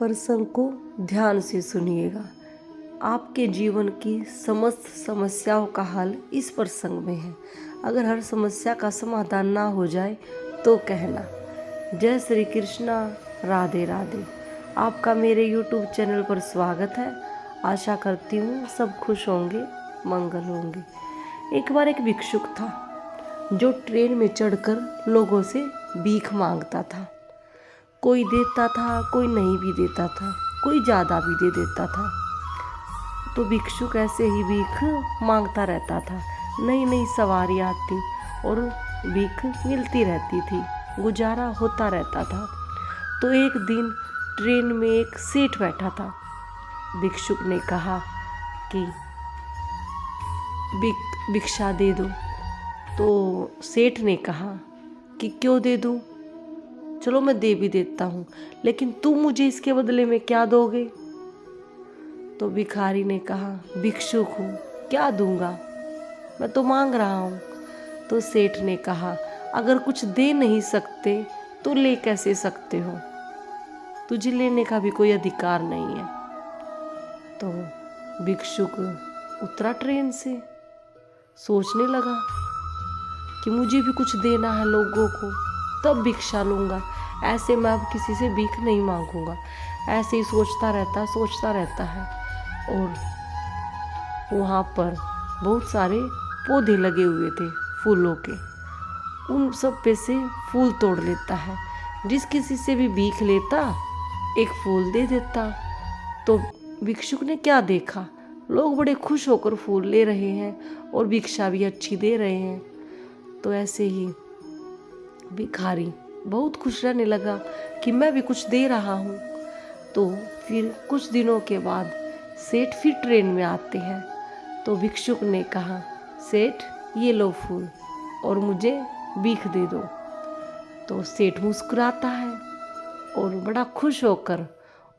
प्रसंग को ध्यान से सुनिएगा। आपके जीवन की समस्त समस्याओं का हल इस प्रसंग में है। अगर हर समस्या का समाधान ना हो जाए तो कहना। जय श्री कृष्णा, राधे राधे। आपका मेरे YouTube चैनल पर स्वागत है। आशा करती हूँ सब खुश होंगे, मंगल होंगे। एक बार एक भिक्षुक था जो ट्रेन में चढ़कर लोगों से भीख मांगता था। कोई देता था, कोई नहीं भी देता था, कोई ज़्यादा भी दे देता था। तो भिक्षुक ऐसे ही भीख मांगता रहता था। नई नई सवारी आती और भीख मिलती रहती थी, गुजारा होता रहता था। तो एक दिन ट्रेन में एक सेठ बैठा था। भिक्षुक ने कहा कि भिक्षा दे दो। तो सेठ ने कहा कि क्यों दे दूं? चलो मैं दे भी देता हूँ, लेकिन तुम मुझे इसके बदले में क्या दोगे? तो भिखारी ने कहा, भिक्षुक हूँ, क्या दूंगा, मैं तो मांग रहा हूँ। तो सेठ ने कहा, अगर कुछ दे नहीं सकते तो ले कैसे सकते हो? तुझे लेने का भी कोई अधिकार नहीं है। तो भिक्षुक उतरा ट्रेन से, सोचने लगा कि मुझे भी कुछ देना है लोगों को, तब भिक्षा लूँगा। ऐसे मैं अब किसी से भीख नहीं मांगूंगा। ऐसे ही सोचता रहता है। और वहाँ पर बहुत सारे पौधे लगे हुए थे फूलों के। उन सब पे से फूल तोड़ लेता है। जिस किसी से भी भीख लेता, एक फूल दे देता। तो भिक्षुक ने क्या देखा, लोग बड़े खुश होकर फूल ले रहे हैं और भिक्षा भी अच्छी दे रहे हैं। तो ऐसे ही भिखारी बहुत खुश रहने लगा कि मैं भी कुछ दे रहा हूँ। तो फिर कुछ दिनों के बाद सेठ फिर ट्रेन में आते हैं। तो भिक्षुक ने कहा, सेठ ये लो फूल और मुझे भीख दे दो। तो सेठ मुस्कुराता है और बड़ा खुश होकर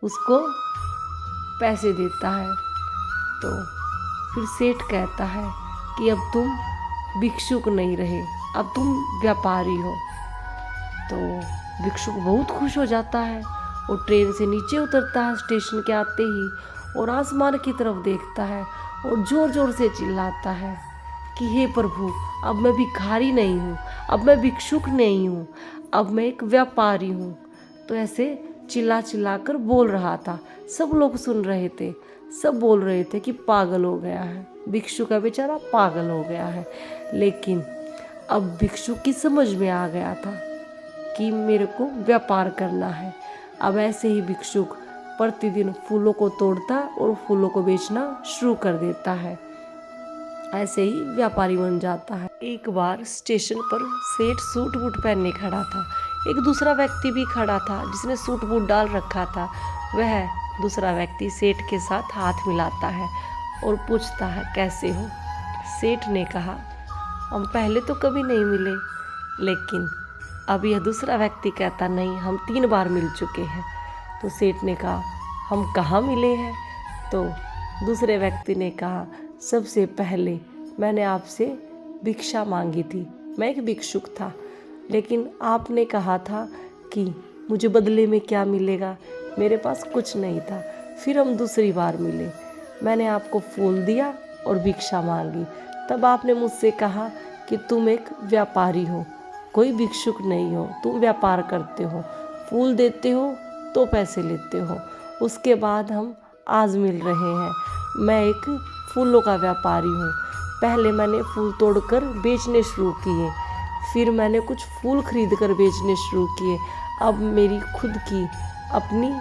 उसको पैसे देता है। तो फिर सेठ कहता है कि अब तुम भिक्षुक नहीं रहे, अब तुम व्यापारी हो। तो भिक्षुक बहुत खुश हो जाता है और ट्रेन से नीचे उतरता है स्टेशन के आते ही, और आसमान की तरफ देखता है और ज़ोर ज़ोर से चिल्लाता है कि हे प्रभु, अब मैं भिखारी नहीं हूँ, अब मैं भिक्षुक नहीं हूँ, अब मैं एक व्यापारी हूँ। तो ऐसे चिल्ला चिल्ला कर बोल रहा था। सब लोग सुन रहे थे, सब बोल रहे थे कि पागल हो गया है, भिक्षुक का बेचारा पागल हो गया है। लेकिन अब भिक्षुक की समझ में आ गया था कि मेरे को व्यापार करना है। अब ऐसे ही भिक्षुक प्रतिदिन फूलों को तोड़ता और फूलों को बेचना शुरू कर देता है। ऐसे ही व्यापारी बन जाता है। एक बार स्टेशन पर सेठ सूट बूट पहनने खड़ा था। एक दूसरा व्यक्ति भी खड़ा था जिसने सूट बूट डाल रखा था। वह दूसरा व्यक्ति सेठ के साथ हाथ मिलाता है और पूछता है, कैसे हो? सेठ ने कहा, हम पहले तो कभी नहीं मिले, लेकिन अब यह दूसरा व्यक्ति कहता, नहीं, हम 3 बार मिल चुके हैं। तो सेठ ने कहा, हम कहाँ मिले हैं? तो दूसरे व्यक्ति ने कहा, सबसे पहले मैंने आपसे भिक्षा मांगी थी, मैं एक भिक्षुक था, लेकिन आपने कहा था कि मुझे बदले में क्या मिलेगा, मेरे पास कुछ नहीं था। फिर हम दूसरी बार मिले, मैंने आपको फूल दिया और भिक्षा मांगी, तब आपने मुझसे कहा कि तुम एक व्यापारी हो, कोई भिक्षुक नहीं हो, तुम व्यापार करते हो, फूल देते हो तो पैसे लेते हो। उसके बाद हम आज मिल रहे हैं। मैं एक फूलों का व्यापारी हूँ। पहले मैंने फूल तोड़कर बेचने शुरू किए, फिर मैंने कुछ फूल खरीद कर बेचने शुरू किए। अब मेरी खुद की अपनी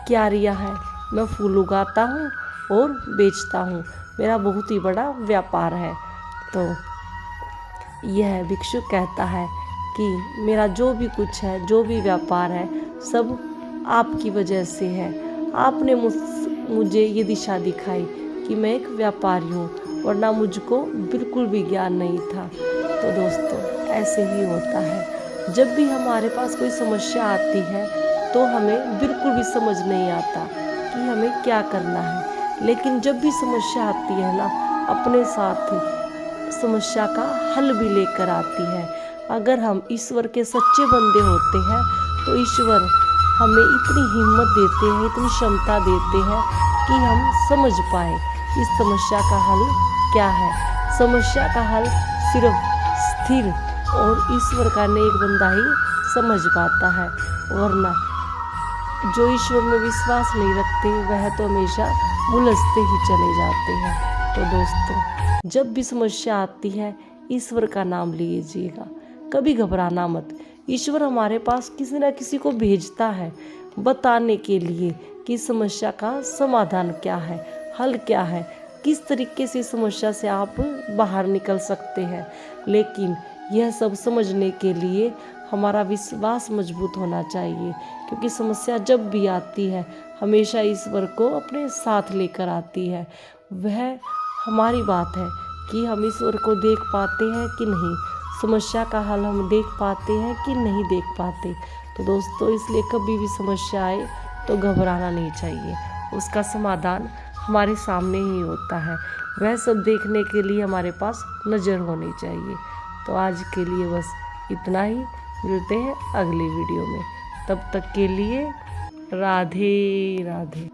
क्यारियाँ हैं, मैं फूल उगाता हूँ और बेचता हूँ, मेरा बहुत ही बड़ा व्यापार है। तो यह भिक्षुक कहता है कि मेरा जो भी कुछ है, जो भी व्यापार है, सब आपकी वजह से है। आपने मुझे ये दिशा दिखाई कि मैं एक व्यापारी हूँ, वरना मुझको बिल्कुल भी ज्ञान नहीं था। तो दोस्तों, ऐसे ही होता है, जब भी हमारे पास कोई समस्या आती है तो हमें बिल्कुल भी समझ नहीं आता कि हमें क्या करना है। लेकिन जब भी समस्या आती है ना, अपने साथ समस्या का हल भी लेकर आती है। अगर हम ईश्वर के सच्चे बंदे होते हैं तो ईश्वर हमें इतनी हिम्मत देते हैं, इतनी क्षमता देते हैं कि हम समझ पाए इस समस्या का हल क्या है। समस्या का हल सिर्फ स्थिर और ईश्वर का नेक बंदा ही समझ पाता है, वरना जो ईश्वर में विश्वास नहीं रखते वह तो हमेशा उलझते ही चले जाते हैं। तो दोस्तों, जब भी समस्या आती है ईश्वर का नाम लीजिएगा, कभी घबराना मत। ईश्वर हमारे पास किसी न किसी को भेजता है बताने के लिए कि समस्या का समाधान क्या है, हल क्या है, किस तरीके से समस्या से आप बाहर निकल सकते हैं। लेकिन यह सब समझने के लिए हमारा विश्वास मजबूत होना चाहिए, क्योंकि समस्या जब भी आती है हमेशा ईश्वर को अपने साथ लेकर आती है। वह हमारी बात है कि हम ईश्वर को देख पाते हैं कि नहीं, समस्या का हल हम देख पाते हैं कि नहीं देख पाते। तो दोस्तों, इसलिए कभी भी समस्या आए तो घबराना नहीं चाहिए, उसका समाधान हमारे सामने ही होता है। वह सब देखने के लिए हमारे पास नज़र होनी चाहिए। तो आज के लिए बस इतना ही, मिलते हैं अगली वीडियो में। तब तक के लिए राधे राधे।